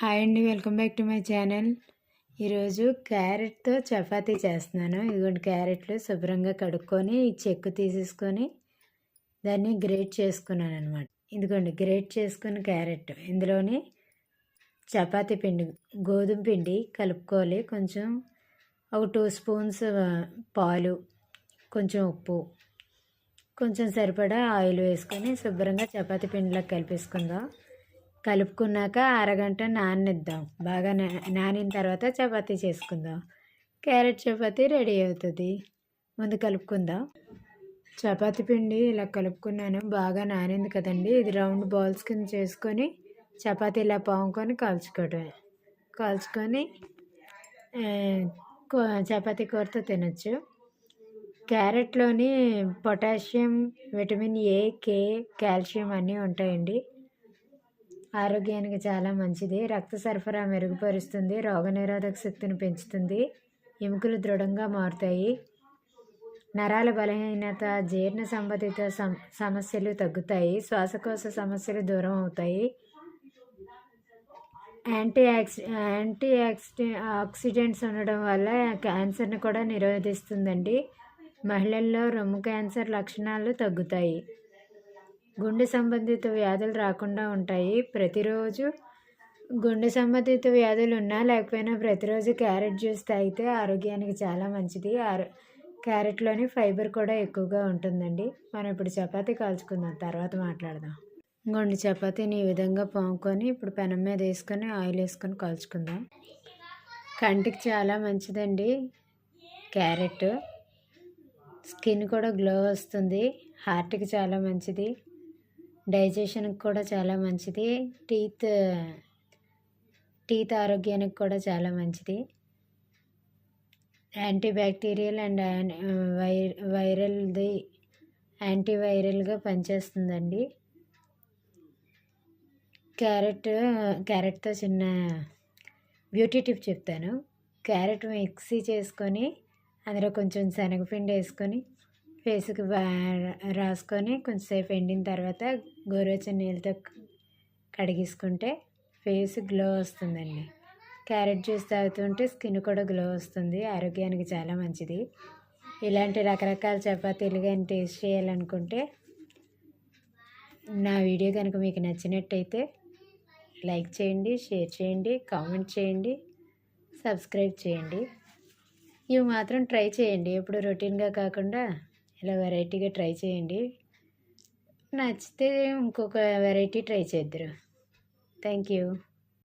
Hi అండి, welcome back to my channel. ఈరోజు క్యారెట్తో చపాతీ చేస్తున్నాను. ఇదిగోండి, క్యారెట్లు శుభ్రంగా కడుక్కొని చెక్కు తీసేసుకొని దాన్ని గ్రేట్ చేసుకున్నాను అనమాట. ఇదిగోండి, గ్రేట్ చేసుకున్న క్యారెట్ ఇందులోని చపాతీ పిండి, గోధుమ పిండి కలుపుకోవాలి. కొంచెం ఒక 2 స్పూన్స్ పాలు, కొంచెం ఉప్పు, కొంచెం సరిపడా ఆయిల్ వేసుకొని శుభ్రంగా చపాతీ పిండిలో కలిపేసుకుందాం. కలుపుకున్నాక అరగంట నాననిద్దాం. బాగా నానిన తర్వాత చపాతీ చేసుకుందాం. క్యారెట్ చపాతీ రెడీ అవుతుంది. ముందు కలుపుకుందాం. చపాతీ పిండి ఇలా కలుపుకున్నాను. బాగా నానింది కదండి. ఇది రౌండ్ బాల్స్ కింద చేసుకొని చపాతీ ఇలా పాముకొని కాల్చుకోవడమే. కాల్చుకొని చపాతీ కూరతో తినచ్చు. క్యారెట్లోని potassium, vitamin A, K, calcium అన్నీ ఉంటాయండి. ఆరోగ్యానికి చాలా మంచిది. రక్త సరఫరా మెరుగుపరుస్తుంది. రోగనిరోధక శక్తిని పెంచుతుంది. ఎముకలు దృఢంగా మారుతాయి. నరాల బలహీనత, జీర్ణ సంబంధిత సమస్యలు తగ్గుతాయి. శ్వాసకోశ సమస్యలు దూరం అవుతాయి. ఆక్సిడెంట్స్ ఉండడం వల్ల క్యాన్సర్ని కూడా నిరోధిస్తుందండి. మహిళల్లో రొమ్ము క్యాన్సర్ లక్షణాలు తగ్గుతాయి. గుండె సంబంధిత వ్యాధులు రాకుండా ఉంటాయి. ప్రతిరోజు గుండె సంబంధిత వ్యాధులు ఉన్నా లేకపోయినా ప్రతిరోజు క్యారెట్ జ్యూస్ తాగితే ఆరోగ్యానికి చాలా మంచిది. క్యారెట్లోని ఫైబర్ కూడా ఎక్కువగా ఉంటుందండి. మనం ఇప్పుడు చపాతీ కాల్చుకుందాం, తర్వాత మాట్లాడదాం. ఇంకొండి, చపాతీని ఈ విధంగా పాముకొని ఇప్పుడు పెనం మీద వేసుకొని ఆయిల్ వేసుకొని కాల్చుకుందాం. కంటికి చాలా మంచిదండి క్యారెట్. స్కిన్ కూడా గ్లో వస్తుంది. హార్ట్కి చాలా మంచిది. డైజెషన్కి కూడా చాలా మంచిది. టీత్ ఆరోగ్యానికి కూడా చాలా మంచిది. యాంటీబ్యాక్టీరియల్ అండ్ యాంటీవైరల్గా పనిచేస్తుందండి. క్యారెట్తో చిన్న బ్యూటీ టిప్ చెప్తాను. క్యారెట్ మిక్సీ చేసుకొని అందులో కొంచెం శనగపిండి వేసుకొని ఫేస్కి రాసుకొని కొంచెంసేపు ఎండిన తర్వాత గోరువెచ్చని నీళ్ళతో కడిగేసుకుంటే ఫేస్ గ్లో వస్తుందండి. క్యారెట్ జ్యూస్ తాగుతుంటే స్కిన్ కూడా గ్లో వస్తుంది. ఆరోగ్యానికి చాలా మంచిది. ఇలాంటి రకరకాల చపాతీలు కానీ టేస్ట్ చేయాలనుకుంటే నా వీడియో కనుక మీకు నచ్చినట్టయితే లైక్ చేయండి, షేర్ చేయండి, కామెంట్ చేయండి, సబ్స్క్రైబ్ చేయండి. ఇవి మాత్రం ట్రై చేయండి. ఎప్పుడు రొటీన్గా కాకుండా ఇలా వెరైటీగా ట్రై చేయండి. నచ్చితే ఇంకొక వెరైటీ ట్రై చేద్దురు. Thank you.